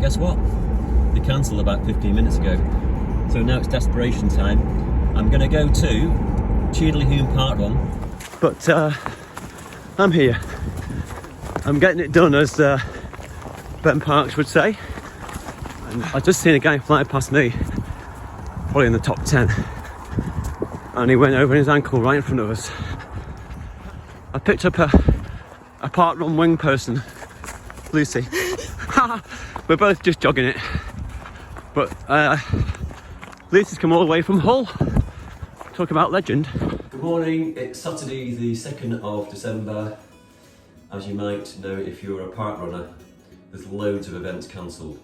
guess what? They cancelled about 15 minutes ago. So now it's desperation time. I'm going to go to Cheadle Hulme Parkrun. But I'm here. I'm getting it done, as Ben Parks would say. And I've just seen a guy fly past me, probably in the top 10. And he went over his ankle right in front of us. I picked up a parkrun wing person, Lucy. We're both just jogging it. But Lucy's come all the way from Hull. Talk about legend. Good morning, it's Saturday the 2nd of December. As you might know if you're a park runner, there's loads of events cancelled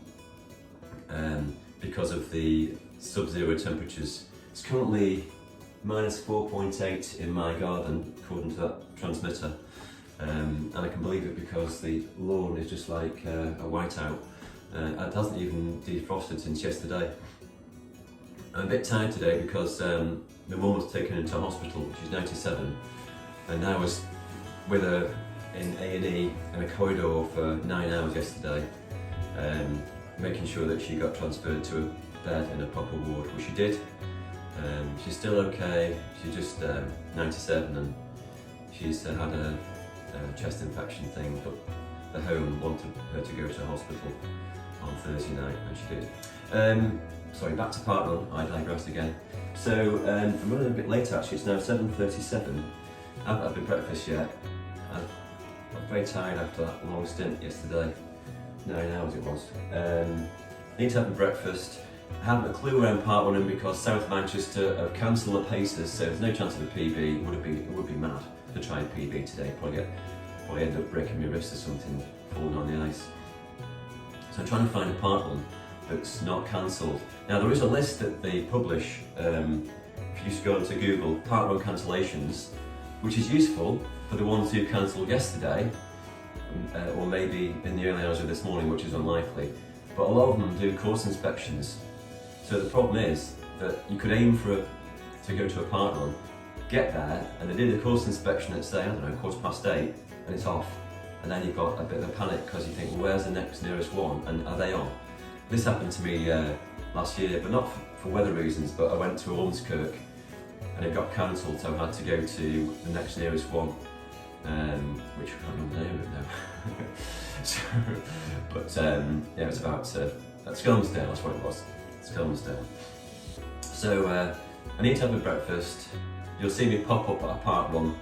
because of the sub-zero temperatures. It's currently minus 4.8 in my garden, according to that transmitter. And I can believe it because the lawn is just like a whiteout. It hasn't even defrosted since yesterday. I'm a bit tired today because my mum was taken into hospital. She's 97, and I was with her in A&E in a corridor for 9 hours yesterday, making sure that she got transferred to a bed in a proper ward, which she did. She's still okay. She's just 97, and she's had a chest infection thing, but the home wanted her to go to hospital on Thursday night, and she did. Sorry, back to parkrun, I digress again. So I'm running a bit late actually, it's now 7:37. I haven't had my breakfast yet. I'm very tired after that long stint yesterday, 9 hours it was. Need to have my breakfast. I haven't a clue where I'm parkrunning because South Manchester have cancelled the paces, so there's no chance of a PB. It would be mad to try a PB today. Probably end up breaking my wrist or something, falling on the ice. So I'm trying to find a parkrun that's not cancelled. Now there is a list that they publish, if you just go onto Google, parkrun cancellations, which is useful for the ones who cancelled yesterday, or maybe in the early hours of this morning, which is unlikely. But a lot of them do course inspections. So the problem is that you could aim to go to a parkrun, get there, and they do the course inspection at, say, I don't know, 8:15, and it's off. And then you've got a bit of a panic because you think, well, where's the next nearest one, and are they on? This happened to me last year, but not for weather reasons, but I went to Ormskirk and it got cancelled, so I had to go to the next nearest one, which I can't remember the name of it now. So, but yeah, it was about at Skelmersdale, that's what it was, Skelmersdale. So I need to have a breakfast. You'll see me pop up at a parkrun.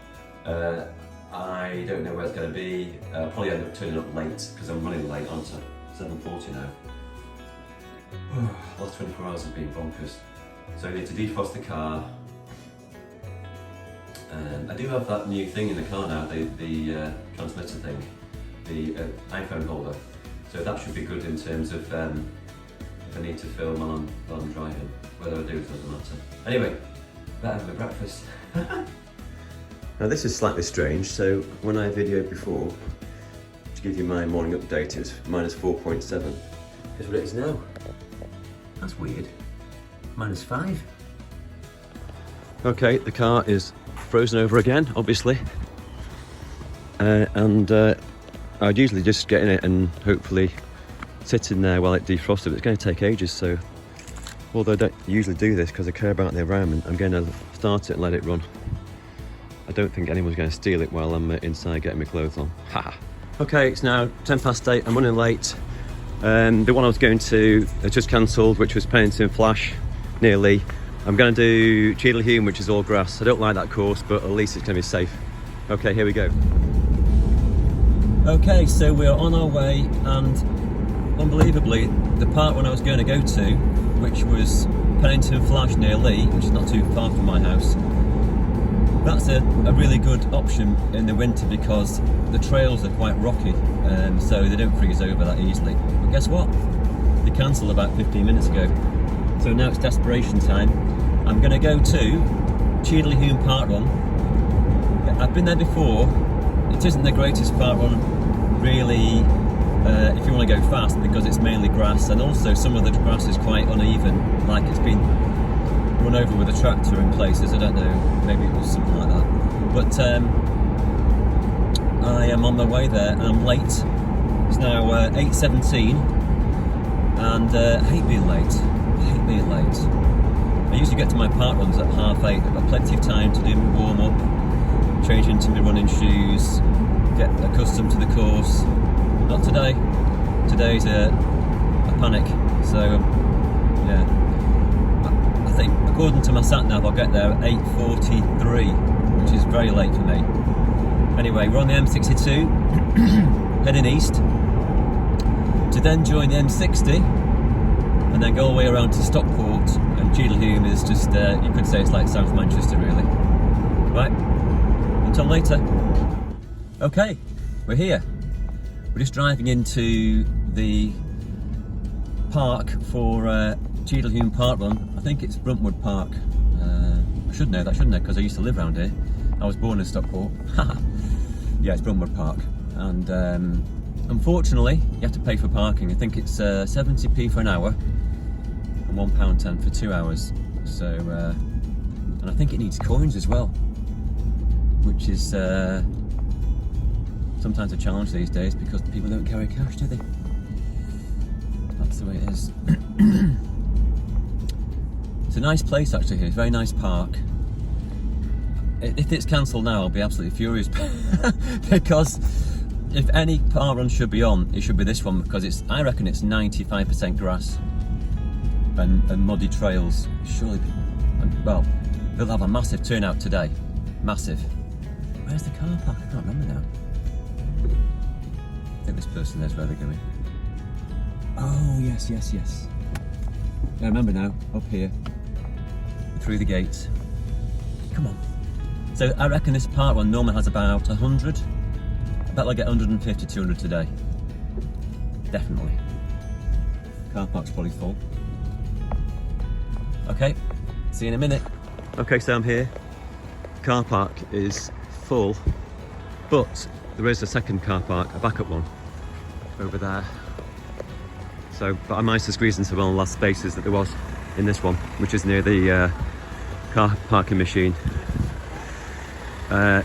I don't know where it's going to be. I'll probably end up turning up late because I'm running late, aren't I? 7:40 now. Last 24 hours have been bonkers. So I need to defrost the car. I do have that new thing in the car now, the transmitter thing, the iPhone holder. So that should be good in terms of if I need to film while I'm driving. Whether I do it doesn't matter. Anyway, better have my breakfast. Now this is slightly strange. So when I videoed before, to give you my morning update, it was minus 4.7. Here's what it is now. That's weird. Minus 5. Okay, the car is frozen over again, obviously. And I'd usually just get in it and hopefully sit in there while it defrosted, but it's going to take ages. So, although I don't usually do this because I care about the environment, I'm going to start it and let it run. I don't think anyone's going to steal it while I'm inside getting my clothes on. Haha. Okay, it's now 8:10. I'm running late. The one I was going to has just cancelled, which was Pennington Flash near Lee. I'm going to do Cheadle Hulme, which is all grass. I don't like that course, but at least it's going to be safe. Okay, here we go. Okay, so we're on our way, and unbelievably, the part when I was going to go to, which was Pennington Flash near Lee, which is not too far from my house, that's a really good option in the winter because the trails are quite rocky, so they don't freeze over that easily. But guess what? They cancelled about 15 minutes ago. So now it's desperation time. I'm going to go to Cheadle Hulme Parkrun. I've been there before. It isn't the greatest parkrun, really, if you want to go fast, because it's mainly grass, and also some of the grass is quite uneven, like it's been run over with a tractor in places. I don't know, maybe it was something like that. But I am on my way there and I'm late. It's now 8:17. and I hate being late. I usually get to my park runs at 8:30. I've got plenty of time to do my warm up, change into my running shoes, get accustomed to the course. Not today. Today's a panic. So yeah, I think according to my sat nav I'll get there at 8:43, which is very late for me. Anyway, we're on the M62 heading east to then join the M60 and then go all the way around to Stockport. And Cheadle Hulme is just, you could say it's like South Manchester really. Right, until later. Okay, we're here. We're just driving into the park for Cheadle Hulme Parkrun. I think it's Bruntwood Park. I should know that, shouldn't I? Because I used to live around here. I was born in Stockport. Yeah, it's Bruntwood Park. And unfortunately, you have to pay for parking. I think it's 70p for an hour and £1.10 for 2 hours. So, and I think it needs coins as well, which is sometimes a challenge these days because people don't carry cash, do they? That's the way it is. It's a nice place actually here, it's a very nice park. If it's cancelled now, I'll be absolutely furious because if any park run should be on, it should be this one because I reckon it's 95% grass and muddy trails. Surely, well, they'll have a massive turnout today. Massive. Where's the car park? I can't remember now. I think this person knows where they're going. Oh, yes. I remember now, up here, through the gates. Come on. So I reckon this park one normally has about 100. I bet I'll get 150, 200 today. Definitely. Car park's probably full. Okay, see you in a minute. Okay, so I'm here. Car park is full, but there is a second car park, a backup one, over there. So, but I managed to squeeze into one of the last spaces that there was in this one, which is near the car parking machine. I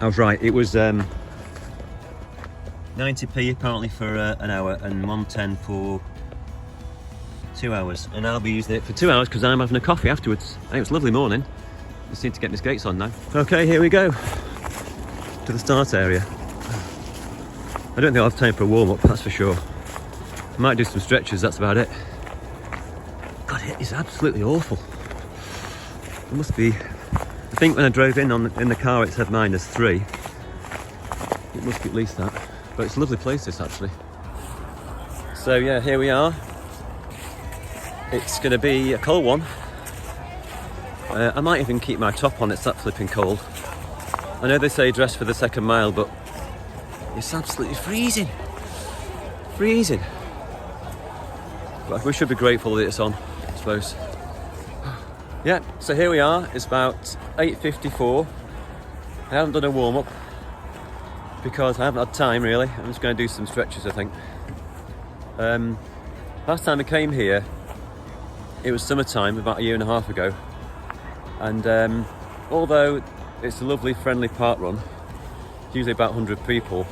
was right, it was 90p apparently for an hour and 110 for 2 hours, and I'll be using it for 2 hours because I'm having a coffee afterwards. I think it was a lovely morning. Just need to get my skates on now. Okay, here we go to the start area. I don't think I'll have time for a warm-up, that's for sure. I might do some stretches, that's about it. God, it is absolutely awful. It must be, I think when I drove in the car it said -3. It must be at least that. But it's a lovely place this actually. So yeah, here we are. It's going to be a cold one. I might even keep my top on, it's that flipping cold. I know they say dress for the second mile, but it's absolutely freezing. Freezing. But we should be grateful that it's on, I suppose. Yeah, so here we are. It's about 8:54. I haven't done a warm-up because I haven't had time really. I'm just going to do some stretches, I think. Last time I came here, it was summertime, about a year and a half ago. And although it's a lovely, friendly park run, usually about 100 people,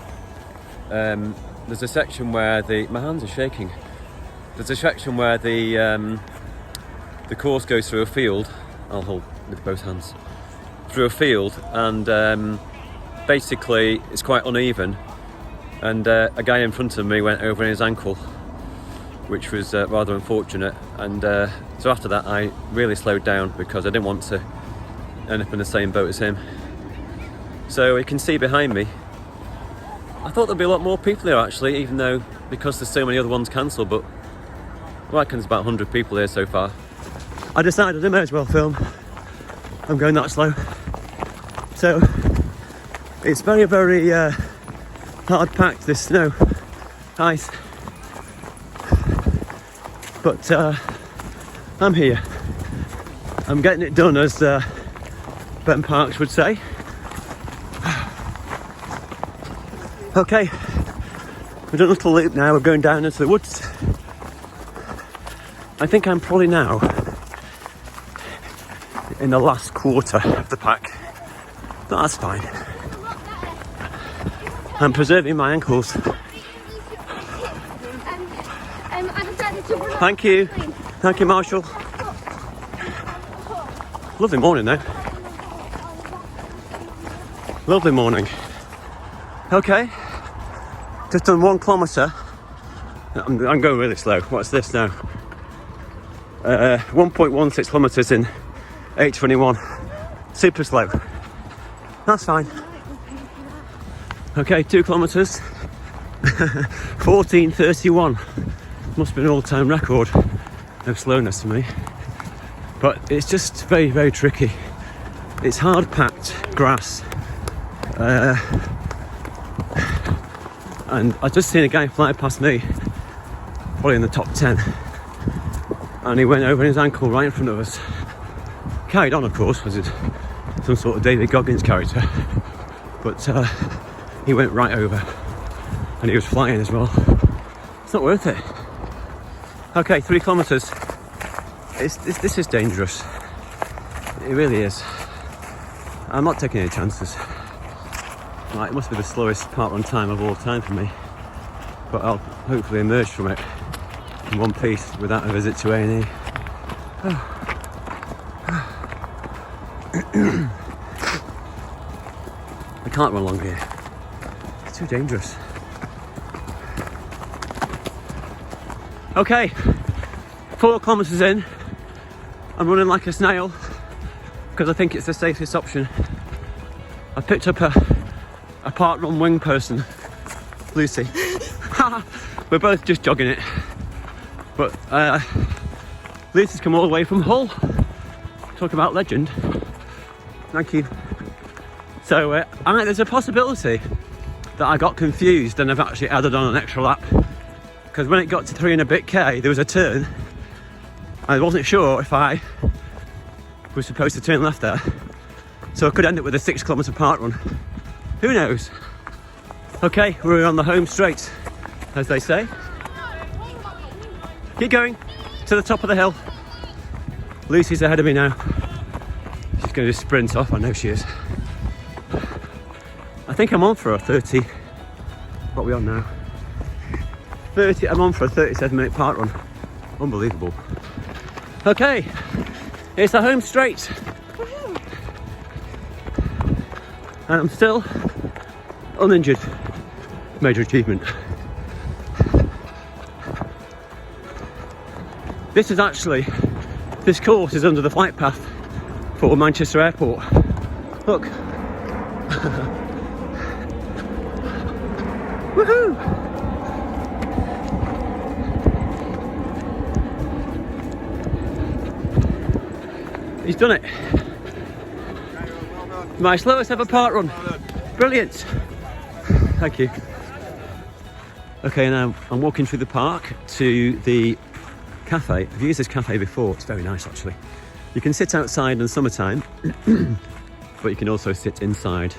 there's a section where my hands are shaking. There's a section where the course goes through a field. I'll hold with both hands. Through a field, and basically it's quite uneven. And a guy in front of me went over his ankle, which was rather unfortunate. And so after that, I really slowed down because I didn't want to end up in the same boat as him. So you can see behind me. I thought there'd be a lot more people here actually, even though because there's so many other ones cancelled. But I reckon there's about 100 people here so far. I decided I may as well film. I'm going that slow. So it's very, very hard packed, this snow, ice. But I'm here. I'm getting it done, as Ben Parks would say. Okay, we've done a little loop now. We're going down into the woods. I think I'm probably now in the last quarter of the pack, but that's fine. I'm preserving my ankles. I decided to run. Thank you. Thank you, Marshall. Lovely morning though. Lovely morning. Okay. Just done 1 kilometre. I'm going really slow. What's this now? 1.16 kilometres in 8:21. Super slow. That's fine. Okay, 2 kilometres. 14:31. Must be an all-time record of slowness for me. But it's just very, very tricky. It's hard-packed grass. And I've just seen a guy fly past me, probably in the top 10. And he went over his ankle right in front of us. Carried on, of course, was it some sort of David Goggins character. But he went right over. And he was flying as well. It's not worth it. Okay, 3 kilometres. This is dangerous. It really is. I'm not taking any chances. Right, it must be the slowest parkrun time of all time for me. But I'll hopefully emerge from it in one piece without a visit to A&E. I can't run along here. It's too dangerous. Okay, 4 kilometres in. I'm running like a snail because I think it's the safest option. I picked up a parkrun wing person, Lucy. We're both just jogging it. But Lucy's come all the way from Hull. Talk about legend. Thank you. So there's a possibility that I got confused and I've actually added on an extra lap. Because when it got to 3 and a bit K, there was a turn. I wasn't sure if I was supposed to turn left there. So I could end up with a 6 kilometre parkrun. Who knows? Okay, we're on the home straight, as they say. Keep going to the top of the hill. Lucy's ahead of me now. She's going to just sprint off, I know she is. I think I'm on for a 30. What are we on now? 30. I'm on for a 37-minute parkrun. Unbelievable. Okay, it's the home straight. And I'm still uninjured. Major achievement. This course is under the flight path for Manchester Airport. Look. Woohoo! He's done it. My slowest ever parkrun. Brilliant. Thank you. Okay, now I'm walking through the park to the cafe. I've used this cafe before. It's very nice, actually. You can sit outside in the summertime, but you can also sit inside,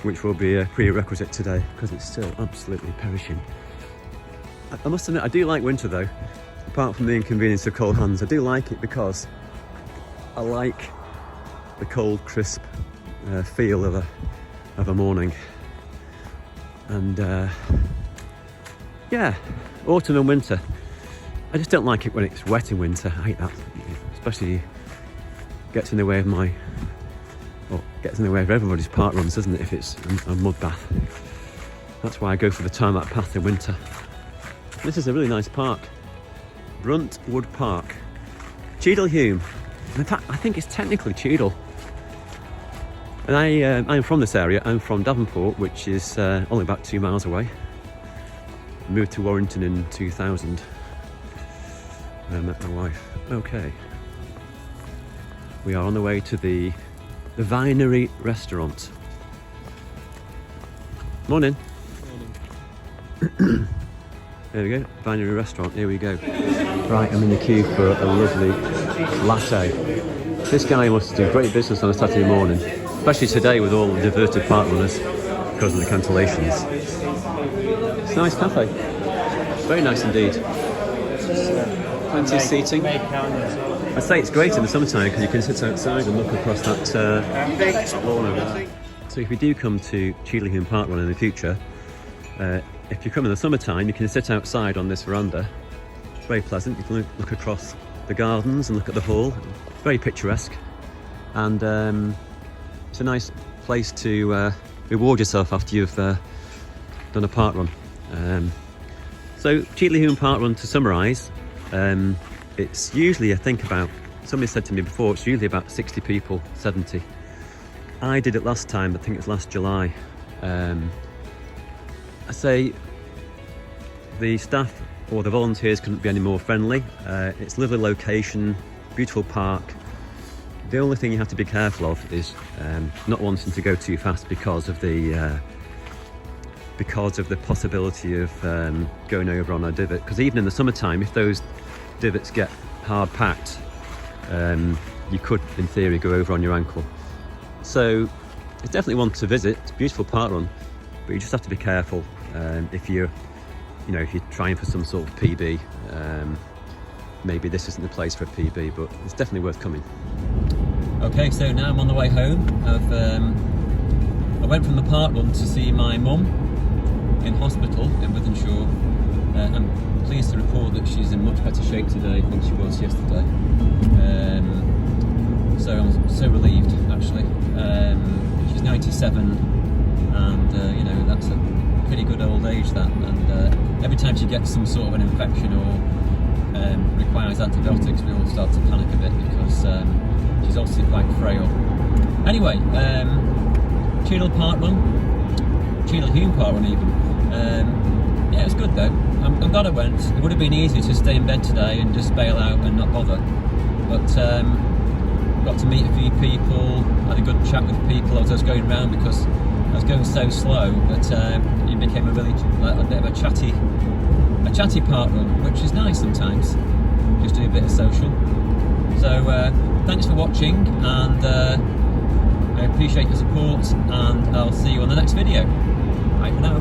which will be a prerequisite today because it's still absolutely perishing. I must admit, I do like winter though. Apart from the inconvenience of cold hands, I do like it because I like the cold, crisp feel of a morning. And yeah, autumn and winter. I just don't like it when it's wet in winter. I hate that, especially gets in the way of gets in the way of everybody's parkruns, doesn't it? If it's a mud bath. That's why I go for the tarmac path in winter. This is a really nice park, Bruntwood Park, Cheadle Hulme. In fact, I think it's technically Cheadle. And I'm from this area. I'm from Devonport, which is only about 2 miles away. Moved to Warrington in 2000. I met my wife. Okay. We are on the way to the Vinery restaurant. Morning. Morning. There we go, Vinery restaurant, here we go. Right, I'm in the queue for a lovely latte. This guy wants to do great business on a Saturday morning, especially today with all the diverted parkrunners because of the cancellations. It's a nice cafe. Very nice indeed. Plenty of seating. I'd say it's great in the summertime because you can sit outside and look across that lawn over there. So if you do come to Cheadle Hulme Parkrun in the future, if you come in the summertime, you can sit outside on this veranda. It's very pleasant. You can look across the gardens and look at the hall. Very picturesque, and it's a nice place to reward yourself after you've done a parkrun. So Cheadle Hulme Parkrun, to summarise, it's usually, I think, about, somebody said to me before, it's usually about 60 people, 70. I did it last time, I think it was last July. I say the staff or the volunteers couldn't be any more friendly. It's a lovely location, beautiful park. The only thing you have to be careful of is not wanting to go too fast because of the possibility of going over on a divot. Because even in the summertime, if those divots get hard packed, you could, in theory, go over on your ankle. So it's definitely one to visit. It's a beautiful parkrun, but you just have to be careful if you're trying for some sort of PB. Maybe this isn't the place for a PB, but it's definitely worth coming. Okay, so now I'm on the way home. I went from the parkrun to see my mum in hospital in Wythenshawe. I'm pleased to report that she's in much better shape today than she was yesterday. So I'm so relieved, actually. She's 97, and that's a pretty good old age, that. And every time she gets some sort of an infection or requires antibiotics, we all start to panic a bit because she's obviously quite frail. Anyway, Cheadle Parkrun, Cheadle Hulme Parkrun even. Yeah, it's good though. I'm glad I went. It would have been easy to stay in bed today and just bail out and not bother. But got to meet a few people, had a good chat with people as I was going around because I was going so slow that it became a bit of a chatty parkrun, which is nice sometimes. Just do a bit of social. So thanks for watching, and I appreciate your support, and I'll see you on the next video. Bye for now.